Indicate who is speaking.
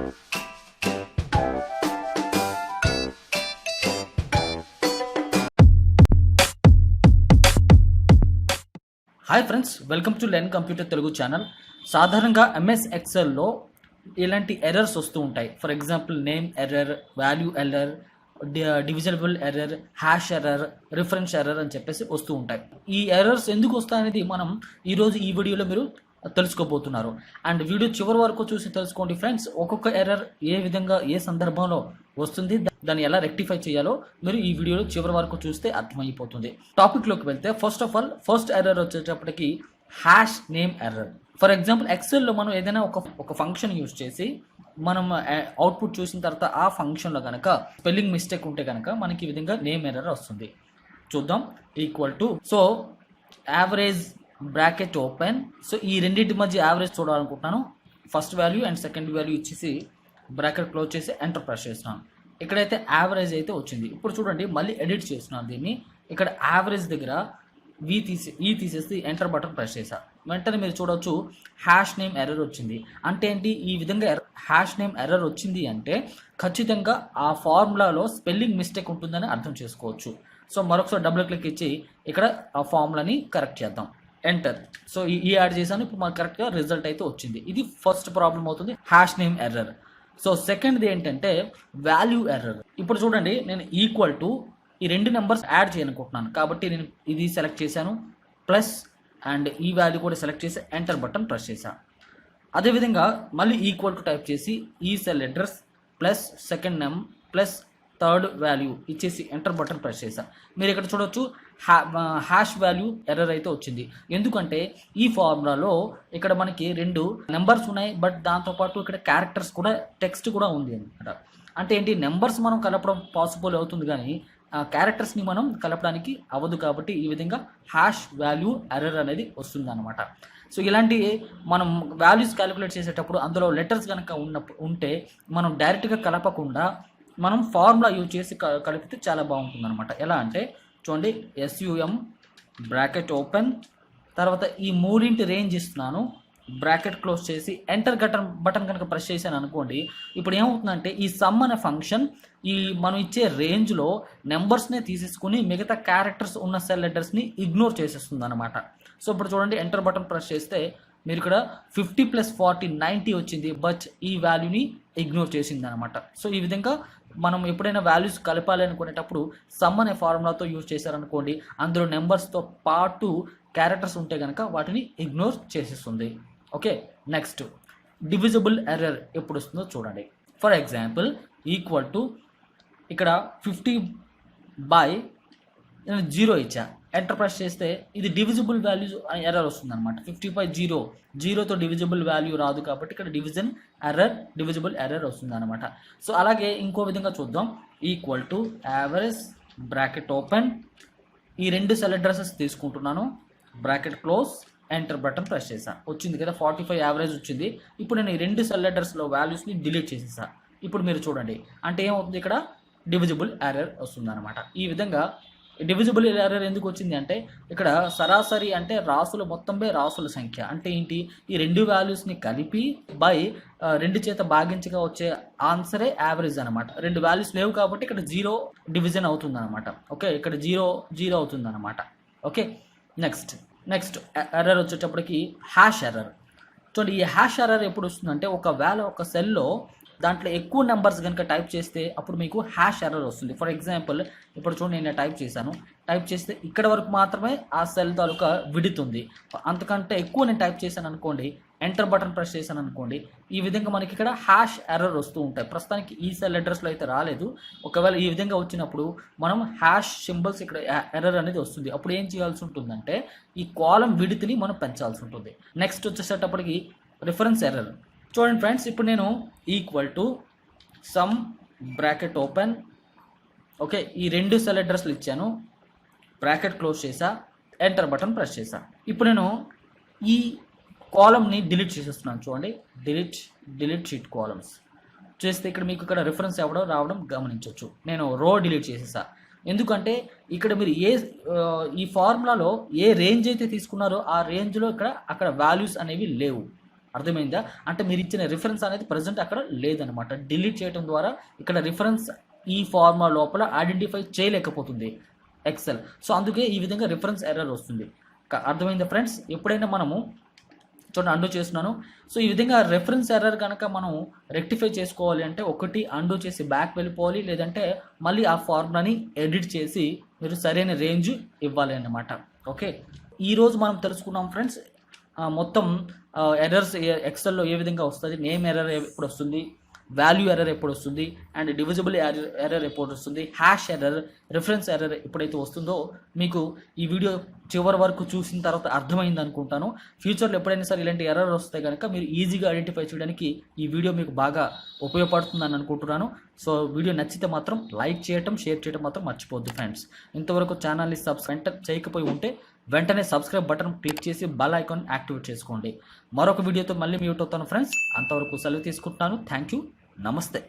Speaker 1: Hi friends, welcome to learn computer Telugu channel. సాధారణంగా MS ఎక్సెల్లో ఇలాంటి errors వస్తూ ఉంటాయి. For example name error, value error, divisible error, hash error, reference error అని చెప్పేసి వస్తూ ఉంటాయి. ఈ ఎర్రర్స్ ఎందుకు వస్తాయనేది మనం ఈరోజు ఈ వీడియోలో మీరు తెలుసుకోబోతున్నారు. అండ్ వీడియో చివరి వరకు చూసి తెలుసుకోండి ఫ్రెండ్స్. ఒక్కొక్క ఎర్రర్ ఏ విధంగా ఏ సందర్భంలో వస్తుంది, దాన్ని ఎలా రెక్టిఫై చేయాలో మీరు ఈ వీడియోలో చివరి వరకు చూస్తే అర్థమైపోతుంది. టాపిక్లోకి వెళ్తే first of all first error వచ్చేటప్పటికి hash name error. For example ఎక్సెల్లో మనం ఏదైనా ఒక ఫంక్షన్ యూజ్ చేసి మనం అవుట్పుట్ చూసిన తర్వాత ఆ ఫంక్షన్లో కనుక స్పెల్లింగ్ మిస్టేక్ ఉంటే కనుక మనకి ఈ విధంగా నేమ్ ఎర్రర్ వస్తుంది. చూద్దాం. Equal to, so average bracket open. So ఈ రెండింటి మధ్య యావరేజ్ చూడాలనుకుంటున్నాను. First value and second value ఇచ్చేసి బ్రాకెట్ క్లోజ్ చేసి ఎంటర్ ప్రెస్ చేస్తున్నాను. ఇక్కడైతే యావరేజ్ అయితే వచ్చింది. ఇప్పుడు చూడండి, మళ్ళీ ఎడిట్ చేస్తున్నాను దీన్ని. ఇక్కడ యావరేజ్ దగ్గర ఈ తీసేసి ఎంటర్ బటన్ ప్రెస్ చేసా. వెంటనే మీరు చూడవచ్చు హ్యాష్ నేమ్ ఎర్రర్ వచ్చింది. అంటే ఏంటి, ఈ విధంగా హ్యాష్ నేమ్ ఎర్రర్ వచ్చింది అంటే ఖచ్చితంగా ఆ ఫార్ములాలో స్పెల్లింగ్ మిస్టేక్ ఉంటుందని అర్థం చేసుకోవచ్చు. సో మరొకసారి డబుల్ క్లిక్ ఇచ్చి ఇక్కడ ఆ ఫార్ములాని కరెక్ట్ చేద్దాం. ఎంటర్. సో ఈ యాడ్ చేశాను. ఇప్పుడు మనకు కరెక్ట్గా రిజల్ట్ అయితే వచ్చింది. ఇది ఫస్ట్ ప్రాబ్లం అవుతుంది, హ్యాష్ నేమ్ ఎర్రర్. సో సెకండ్ది ఏంటంటే వాల్యూ ఎర్రర్. ఇప్పుడు చూడండి, నేను ఈక్వల్ టు ఈ రెండు నెంబర్స్ యాడ్ చేయాలనుకుంటున్నాను కాబట్టి నేను ఇది సెలెక్ట్ చేశాను, ప్లస్ అండ్ ఈ వాల్యూ కూడా సెలెక్ట్ చేసి ఎంటర్ బటన్ ప్రెస్ చేశాను. అదేవిధంగా మళ్ళీ ఈక్వల్ టు టైప్ చేసి ఈ cell address plus second name plus third value ఇచ్చేసి ఎంటర్ బటన్ ప్రెస్ చేశాను. మీరు ఇక్కడ చూడవచ్చు హ్యాష్ వాల్యూ ఎర్రర్ అయితే వచ్చింది. ఎందుకంటే ఈ ఫార్ములాలో ఇక్కడ మనకి రెండు నెంబర్స్ ఉన్నాయి, బట్ దాంతోపాటు ఇక్కడ క్యారెక్టర్స్ కూడా, టెక్స్ట్ కూడా ఉంది అనమాట. అంటే ఏంటి, నెంబర్స్ మనం కలపడం పాసిబుల్ అవుతుంది కానీ క్యారెక్టర్స్ని మనం కలపడానికి అవ్వదు. కాబట్టి ఈ విధంగా హ్యాష్ వాల్యూ ఎర్రర్ అనేది వస్తుంది అనమాట. సో ఇలాంటి మనం వాల్యూస్ క్యాలిక్యులేట్ చేసేటప్పుడు అందులో లెటర్స్ కనుక ఉంటే మనం డైరెక్ట్గా కలపకుండా మనం ఫార్ములా యూజ్ చేసి కలిపితే చాలా బాగుంటుంది అనమాట. ఎలా అంటే చూడండి, SUM బ్రాకెట్ ఓపెన్, తర్వాత ఈ మూడింటి రేంజ్ ఇస్తున్నాను, బ్రాకెట్ క్లోజ్ చేసి ఎంటర్ బటన్ కనుక ప్రెస్ చేశాను అనుకోండి. ఇప్పుడు ఏమవుతుందంటే ఈ సమ్ అనే ఫంక్షన్ ఈ మనం ఇచ్చే రేంజ్లో నెంబర్స్నే తీసేసుకుని మిగతా క్యారెక్టర్స్ ఉన్న సెల్ లెటర్స్ని ఇగ్నోర్ చేసేస్తుంది అనమాట. సో ఇప్పుడు చూడండి, ఎంటర్ బటన్ ప్రెస్ చేస్తే మీరు ఇక్కడ 50 + 40 90 వచ్చింది, బట్ ఈ వాల్యూని ఇగ్నోర్ చేసింది అనమాట. సో ఈ విధంగా మనం ఎప్పుడైనా వాల్యూస్ కలపాలి అనుకునేటప్పుడు సమ్ అనే ఫార్ములాతో యూజ్ చేశారనుకోండి, అందులో నెంబర్స్తో పాటు క్యారెక్టర్స్ ఉంటే కనుక వాటిని ఇగ్నోర్ చేసేస్తుంది. ఓకే, నెక్స్ట్ డివిజిబుల్ ఎర్రర్ ఎప్పుడు వస్తుందో చూడండి. ఫర్ ఎగ్జాంపుల్ ఈక్వల్ టు ఇక్కడ 50/0 ఇచ్చా, ఎంటర్ ప్రెస్ చేస్తే ఇది డివిజిబుల్ వాల్యూ ఎర్రర్ వస్తుంది అనమాట. 50/0, 0తో డివిజిబుల్ వాల్యూ రాదు కాబట్టి ఇక్కడ డివిజిబుల్ ఎర్రర్ వస్తుంది అనమాట. సో అలాగే ఇంకో విధంగా చూద్దాం. Equal to average bracket open, ఈ రెండు సెల్ అడ్రసెస్ తీసుకుంటున్నాను, bracket close, enter button press చేశాను. వచ్చింది కదా 45 యావరేజ్ వచ్చింది. ఇప్పుడు నేను ఈ రెండు సెల్ అడ్రస్లో వాల్యూస్ని డిలీట్ చేసేసాను. ఇప్పుడు మీరు చూడండి, అంటే ఏమవుతుంది, ఇక్కడ డివిజిబుల్ ఎర్రర్ వస్తుంది అనమాట. ఈ విధంగా డివిజిబుల్ ఎర్రర్ ఎందుకు వచ్చింది అంటే ఇక్కడ సరాసరి అంటే రాసుల మొత్తంపై రాసుల సంఖ్య అంటే ఏంటి, ఈ రెండు వాల్యూస్ని కలిపి బై 2 చేత భాగించగా వచ్చే ఆన్సరే యావరేజ్ అనమాట. రెండు వాల్యూస్ లేవు కాబట్టి ఇక్కడ 0 డివిజన్ అవుతుంది అనమాట. ఓకే, ఇక్కడ 0 అవుతుంది అనమాట. ఓకే, నెక్స్ట్ ఎర్రర్ వచ్చేటప్పటికి హ్యాష్ ఎర్రర్. చూడండి, ఈ హ్యాష్ ఎర్రర్ ఎప్పుడు వస్తుందంటే ఒకవేళ ఒక సెల్లో దాంట్లో ఎక్కువ నెంబర్స్ కనుక టైప్ చేస్తే అప్పుడు మీకు హ్యాష్ ఎర్రర్ వస్తుంది. ఫర్ ఎగ్జాంపుల్ ఇప్పుడు చూడండి, నేను టైప్ చేస్తే ఇక్కడ వరకు మాత్రమే ఆ సెల్ తాలూకా విడుతుంది. అంతకంటే ఎక్కువ నేను టైప్ చేశాను అనుకోండి, ఎంటర్ బటన్ ప్రెస్ చేశాను అనుకోండి, ఈ విధంగా మనకి ఇక్కడ హ్యాష్ ఎర్రర్ వస్తూ ఉంటాయి. ప్రస్తుతానికి ఈ సెల్ అడ్రస్లో అయితే రాలేదు. ఒకవేళ ఈ విధంగా వచ్చినప్పుడు మనం హ్యాష్ సింబల్స్ ఇక్కడ ఎర్రర్ అనేది వస్తుంది. అప్పుడు ఏం చేయాల్సి ఉంటుందంటే ఈ కాలం విడుతుని మనం పెంచాల్సి ఉంటుంది. నెక్స్ట్ వచ్చేసేటప్పటికి రిఫరెన్స్ ఎర్రర్. చూడండి ఫ్రెండ్స్, ఇప్పుడు నేను equal to some bracket open, okay, ఈ రెండు సెల్ అడ్రస్లు ఇచ్చాను, బ్రాకెట్ క్లోజ్ చేసా, ఎంటర్ బటన్ ప్రెస్ చేసా. ఇప్పుడు నేను ఈ కాలమ్ని డిలీట్ చేసేస్తున్నాను. చూడండి, డిలీట్ షీట్ కాలమ్స్ చేస్తే ఇక్కడ మీకు ఇక్కడ రిఫరెన్స్ రావడం గమనించవచ్చు. నేను రో డిలీట్ చేసేసా. ఎందుకంటే ఇక్కడ మీరు ఈ ఫార్ములాలో ఏ రేంజ్ అయితే తీసుకున్నారో ఆ రేంజ్లో అక్కడ వాల్యూస్ అనేవి లేవు. అర్థమైందా? అంటే మీరు ఇచ్చిన రిఫరెన్స్ అనేది ప్రజెంట్ అక్కడ లేదనమాట. డిలీట్ చేయడం ద్వారా ఇక్కడ రిఫరెన్స్ ఈ ఫార్మా లోపల ఐడెంటిఫై చేయలేకపోతుంది ఎక్సెల్. సో అందుకే ఈ విధంగా రిఫరెన్స్ ఎర్రర్ వస్తుంది. అర్థమైందా ఫ్రెండ్స్? ఎప్పుడైనా మనము చూడండి అండూ చేస్తున్నాను. సో ఈ విధంగా రెఫరెన్స్ ఎర్రర్ కనుక మనం రెక్టిఫై చేసుకోవాలి అంటే ఒకటి అండూ చేసి బ్యాక్ వెళ్ళిపోవాలి, లేదంటే మళ్ళీ ఆ ఫార్ములాని ఎడిట్ చేసి మీరు సరైన రేంజ్ ఇవ్వాలి అన్నమాట. ఓకే, ఈరోజు మనం తెలుసుకున్నాం ఫ్రెండ్స్ మొత్తం ఎర్రర్స్ ఎక్సెల్లో ఏ విధంగా వస్తుంది, నేమ్ ఎర్రర్ ఎప్పుడు వస్తుంది, వాల్యూ ఎర్రర్ ఎప్పుడు వస్తుంది, అండ్ డివిజిబుల్ ఎర్రర్ ఎప్పుడు వస్తుంది, హ్యాష్ ఎర్రర్, రిఫరెన్స్ ఎర్రర్ ఎప్పుడైతే వస్తుందో మీకు ఈ వీడియో చివరి వరకు చూసిన తర్వాత అర్థమైంది అనుకుంటాను. ఫ్యూచర్లో ఎప్పుడైనా సరే ఇలాంటి ఎర్రర్ వస్తే కనుక మీరు ఈజీగా ఐడెంటిఫై చేయడానికి ఈ వీడియో మీకు బాగా ఉపయోగపడుతుందని అనుకుంటున్నాను. సో వీడియో నచ్చితే మాత్రం లైక్ చేయటం, షేర్ చేయడం మాత్రం మర్చిపోద్దు ఫ్రెండ్స్. ఇంతవరకు ఛానల్ని సబ్స్క్రైబ్ చేయకపోయి ఉంటే వెంటనే సబ్స్క్రైబ్ బటన్ క్లిక్ చేసి బెల్ ఐకాన్ యాక్టివేట్ చేసుకోండి. మరొక వీడియోతో మళ్ళీ మీట్ అవుతాను ఫ్రెండ్స్. అంతవరకు సెలవు తీసుకుంటున్నాను. Thank you. నమస్తే.